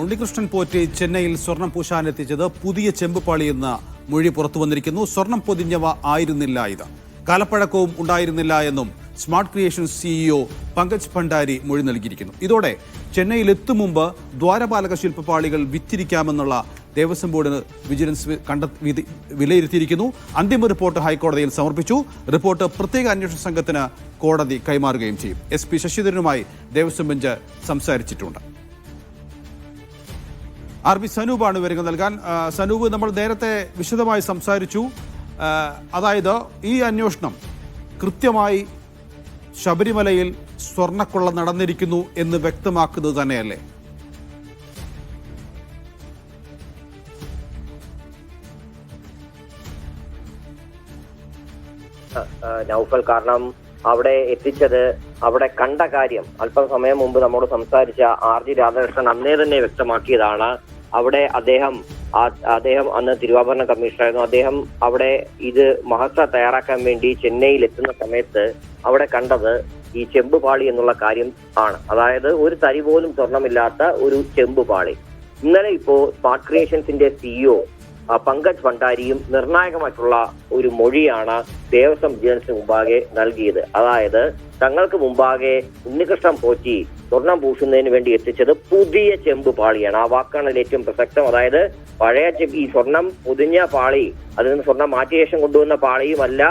ഉണ്ണികൃഷ്ണൻ പോറ്റി ചെന്നൈയിൽ സ്വർണം പൂശാനെത്തിച്ചത് പുതിയ ചെമ്പുപാളിയെന്ന മൊഴി പുറത്തു വന്നിരിക്കുന്നു. സ്വർണം പൊതിഞ്ഞവ ആയിരുന്നില്ല ഇത്. കാലപ്പഴക്കവും ഉണ്ടായിരുന്നില്ല എന്നും smart creation CEO Pankaj Bhandari മൊഴി നൽകിയിരിക്കുന്നു. ഇതോടെ ചെന്നൈയിൽ എത്തും മുമ്പ് ദ്വാരപാലക ശില്പപാളികൾ വിറ്റിരിക്കാമെന്നുള്ള ദേവസ്വം ബോർഡിന് വിജിലൻസ് വിലയിരുത്തിയിരിക്കുന്നു. അന്തിമ റിപ്പോർട്ട് ഹൈക്കോടതിയിൽ സമർപ്പിച്ചു. റിപ്പോർട്ട് പ്രത്യേക അന്വേഷണ സംഘത്തിന് കോടതി കൈമാറുകയും ചെയ്യും. SP ശശിധരനുമായി ദേവസ്വം ബെഞ്ച് സംസാരിച്ചിട്ടുണ്ട്. RB സനൂപാണ് വിവരങ്ങൾ നൽകാൻ. സനൂപ്, നമ്മൾ നേരത്തെ വിശദമായി സംസാരിച്ചു. അതായത് ഈ അന്വേഷണം കൃത്യമായി ശബരിമലയിൽ സ്വർണ്ണക്കൊള്ള നടന്നിരിക്കുന്നു എന്ന് വ്യക്തമാക്കുന്നത് തന്നെയല്ലേ? നൗഫൽ, കാരണം അവിടെ എത്തിച്ചത്, അവിടെ കണ്ട കാര്യം അല്പം സമയം മുമ്പ് നമ്മോട് സംസാരിച്ച RG രാധാകൃഷ്ണൻ അന്നേ തന്നെ വ്യക്തമാക്കിയതാണ്. അവിടെ അദ്ദേഹം അന്ന് തിരുവാഭരണ കമ്മീഷണറായിരുന്നു. അദ്ദേഹം അവിടെ ഇത് മഹസ തയ്യാറാക്കാൻ വേണ്ടി ചെന്നൈയിൽ എത്തുന്ന സമയത്ത് അവിടെ കണ്ടത് ഈ ചെമ്പുപാളി എന്നുള്ള കാര്യം ആണ്. അതായത് ഒരു തരി പോലും സ്വർണമില്ലാത്ത ഒരു ചെമ്പുപാളി. ഇന്നലെ ഇപ്പോ സ്മാർട്ട് ക്രിയേഷൻസിന്റെ CEO പങ്കജ് ഭണ്ഡാരിയും നിർണായകമായിട്ടുള്ള ഒരു മൊഴിയാണ് ദേവസ്വം വിജിലൻസിന് മുമ്പാകെ നൽകിയത്. അതായത് തങ്ങൾക്ക് മുമ്പാകെ ഉണ്ണികൃഷ്ണൻ പോറ്റി സ്വർണം പൂശുന്നതിന് വേണ്ടി എത്തിച്ചത് പുതിയ ചെമ്പുപാളിയാണ്. ആ വാക്കാണ് ഏറ്റവും പ്രസക്തം. അതായത് പഴയ ഈ സ്വർണം പൊതിഞ്ഞ പാളി, അതിൽ നിന്ന് സ്വർണം മാറ്റിയ ശേഷം കൊണ്ടുവന്ന പാളിയുമല്ല,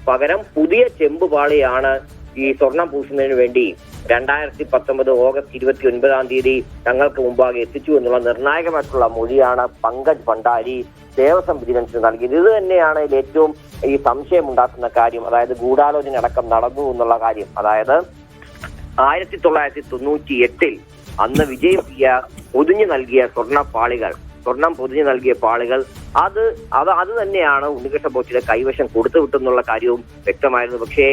പകരം പുതിയ ചെമ്പുപാളിയാണ് ഈ സ്വർണം പൂശുന്നതിന് വേണ്ടി 2019 ഓഗസ്റ്റ് 29 തങ്ങൾക്ക് മുമ്പാകെ എത്തിച്ചു എന്നുള്ള നിർണായകമായിട്ടുള്ള മൊഴിയാണ് പങ്കജ് ഭണ്ഡാരി ദേവസ്വം വിജിലൻസിന് നൽകിയത്. ഇത് തന്നെയാണ് ഏറ്റവും ഈ സംശയം ഉണ്ടാക്കുന്ന കാര്യം. അതായത് ഗൂഢാലോചന അടക്കം നടന്നു എന്നുള്ള കാര്യം. അതായത് 1998 അന്ന് വിജയ് പൊതിഞ്ഞു നൽകിയ സ്വർണം പൊതിഞ്ഞു നൽകിയ പാളികൾ അത് തന്നെയാണ് ഉണ്ണികൃഷ്ണൻ പോറ്റിയുടെ കൈവശം കൊടുത്തു വിട്ടെന്നുള്ള കാര്യവും വ്യക്തമായിരുന്നു. പക്ഷേ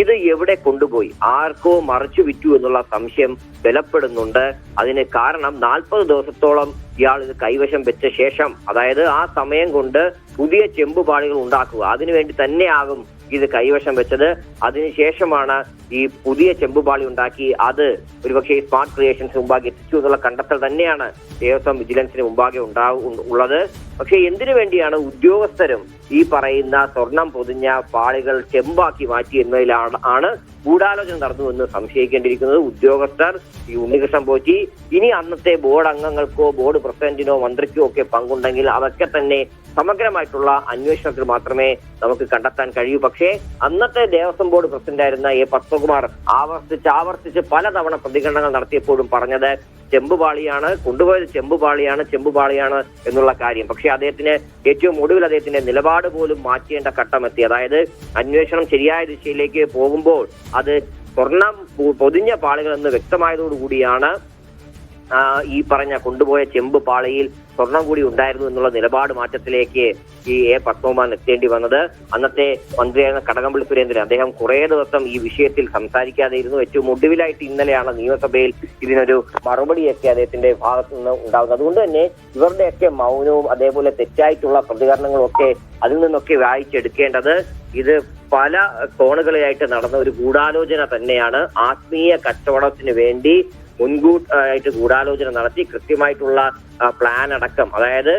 ഇത് എവിടെ കൊണ്ടുപോയി, ആർക്കോ മറച്ചു വിറ്റു എന്നുള്ള സംശയം ബലപ്പെടുന്നുണ്ട്. അതിന് കാരണം 40 ദിവസത്തോളം ഇയാൾ ഇത് കൈവശം വെച്ച ശേഷം, അതായത് ആ സമയം കൊണ്ട് പുതിയ ചെമ്പുപാളികൾ ഉണ്ടാക്കുക, അതിനുവേണ്ടി തന്നെയാകും ഇത് കൈവശം വെച്ചത്. അതിനുശേഷമാണ് ഈ പുതിയ ചെമ്പുപാളി ഉണ്ടാക്കി അത് ഒരുപക്ഷെ സ്മാർട്ട് ക്രിയേഷൻസ് മുമ്പാകെ എത്തിച്ചു എന്നുള്ള കണ്ടെത്തൽ തന്നെയാണ് ദേവസ്വം വിജിലൻസിന് മുമ്പാകെ ഉള്ളത്. പക്ഷെ എന്തിനു വേണ്ടിയാണ് ഉദ്യോഗസ്ഥരും ഈ പറയുന്ന സ്വർണം പൊതിഞ്ഞ പാളികൾ ചെമ്പാക്കി മാറ്റി എന്നതിലാണ് ഗൂഢാലോചന നടന്നുവെന്ന് സംശയിക്കേണ്ടിയിരിക്കുന്നത്. ഉദ്യോഗസ്ഥർ, ഈ ഉണ്ണികൃഷ്ണൻ പോറ്റി, ഇനി അന്നത്തെ ബോർഡ് അംഗങ്ങൾക്കോ ബോർഡ് പ്രസിഡന്റിനോ മന്ത്രിക്കോ ഒക്കെ പങ്കുണ്ടെങ്കിൽ അതൊക്കെ തന്നെ സമഗ്രമായിട്ടുള്ള അന്വേഷണത്തിൽ മാത്രമേ നമുക്ക് കണ്ടെത്താൻ കഴിയൂ. പക്ഷേ അന്നത്തെ ദേവസ്വം ബോർഡ് പ്രസിഡന്റായിരുന്ന A. പത്മകുമാർ ആവർത്തിച്ച് പലതവണ പ്രതികരണങ്ങൾ നടത്തിയപ്പോഴും പറഞ്ഞത് ചെമ്പുപാളിയാണ് കൊണ്ടുപോയത്, ചെമ്പുപാളിയാണ് എന്നുള്ള കാര്യം. പക്ഷെ അദ്ദേഹത്തിന് ഏറ്റവും ഒടുവിൽ അദ്ദേഹത്തിന്റെ നിലപാട് പോലും മാറ്റേണ്ട ഘട്ടമെത്തി. അതായത് അന്വേഷണം ശരിയായ ദിശയിലേക്ക് പോകുമ്പോൾ അത് സ്വർണം പൊതിഞ്ഞ പാളികൾ എന്ന് വ്യക്തമായതോടുകൂടിയാണ് ഈ പറഞ്ഞ കൊണ്ടുപോയ ചെമ്പ് പാളിയിൽ സ്വർണം കൂടി ഉണ്ടായിരുന്നു എന്നുള്ള നിലപാട് മാറ്റത്തിലേക്ക് ഈ A. പത്മകുമാർ എത്തേണ്ടി വന്നത്. അന്നത്തെ മന്ത്രിയായിരുന്ന കടകംപള്ളി സുരേന്ദ്രൻ, അദ്ദേഹം കുറെ ദിവസം ഈ വിഷയത്തിൽ സംസാരിക്കാതെ ഇരുന്നു. ഏറ്റവും ഒടുവിലായിട്ട് ഇന്നലെയാണ് നിയമസഭയിൽ ഇതിനൊരു മറുപടിയൊക്കെ അദ്ദേഹത്തിന്റെ ഭാഗത്തു നിന്ന് ഉണ്ടാകുന്നത്. അതുകൊണ്ട് തന്നെ ഇവരുടെയൊക്കെ മൗനവും അതേപോലെ തെറ്റായിട്ടുള്ള പ്രതികരണങ്ങളും ഒക്കെ അതിൽ നിന്നൊക്കെ വായിച്ചെടുക്കേണ്ടത് ഇത് പല കോണുകളിലായിട്ട് നടന്ന ഒരു ഗൂഢാലോചന തന്നെയാണ്. ആത്മീയ കച്ചവടത്തിന് വേണ്ടി മുൻകൂട്ടായിട്ട് ഗൂഢാലോചന നടത്തി കൃത്യമായിട്ടുള്ള പ്ലാൻ അടക്കം, അതായത്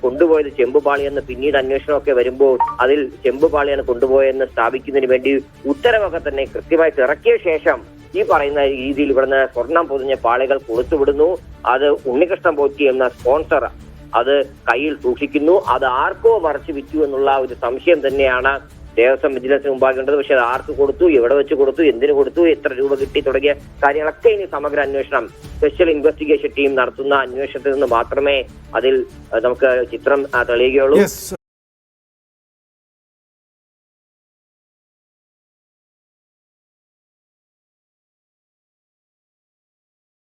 കൊണ്ടുപോയത് ചെമ്പുപാളിയെന്ന് പിന്നീട് അന്വേഷണമൊക്കെ വരുമ്പോൾ അതിൽ ചെമ്പുപാളിയാണ് കൊണ്ടുപോയെന്ന് സ്ഥാപിക്കുന്നതിന് വേണ്ടി ഉത്തരവൊക്കെ തന്നെ കൃത്യമായിട്ട് ഇറക്കിയ ശേഷം ഈ പറയുന്ന രീതിയിൽ ഇവിടുന്ന് സ്വർണം പൊതിഞ്ഞ പാളികൾ കൊടുത്തുവിടുന്നു. അത് ഉണ്ണികൃഷ്ണൻ പോറ്റി എന്ന സ്പോൺസർ അത് കയ്യിൽ സൂക്ഷിക്കുന്നു. അത് ആർക്കോ മറച്ചു വിറ്റു എന്നുള്ള ഒരു സംശയം തന്നെയാണ് ദേവസ്വം വിജിലൻസിന് മുമ്പാകേണ്ടത്. പക്ഷെ അത് ആർക്ക് കൊടുത്തു, എവിടെ വെച്ച് കൊടുത്തു, എന്തിനു കൊടുത്തു, എത്ര രൂപ കിട്ടി തുടങ്ങിയ കാര്യങ്ങളൊക്കെ ഇനി സമഗ്ര അന്വേഷണം, സ്പെഷ്യൽ ഇൻവെസ്റ്റിഗേഷൻ ടീം നടത്തുന്ന അന്വേഷണത്തിൽ നിന്ന് മാത്രമേ അതിൽ നമുക്ക് ചിത്രം തെളിയുകയുള്ളൂ.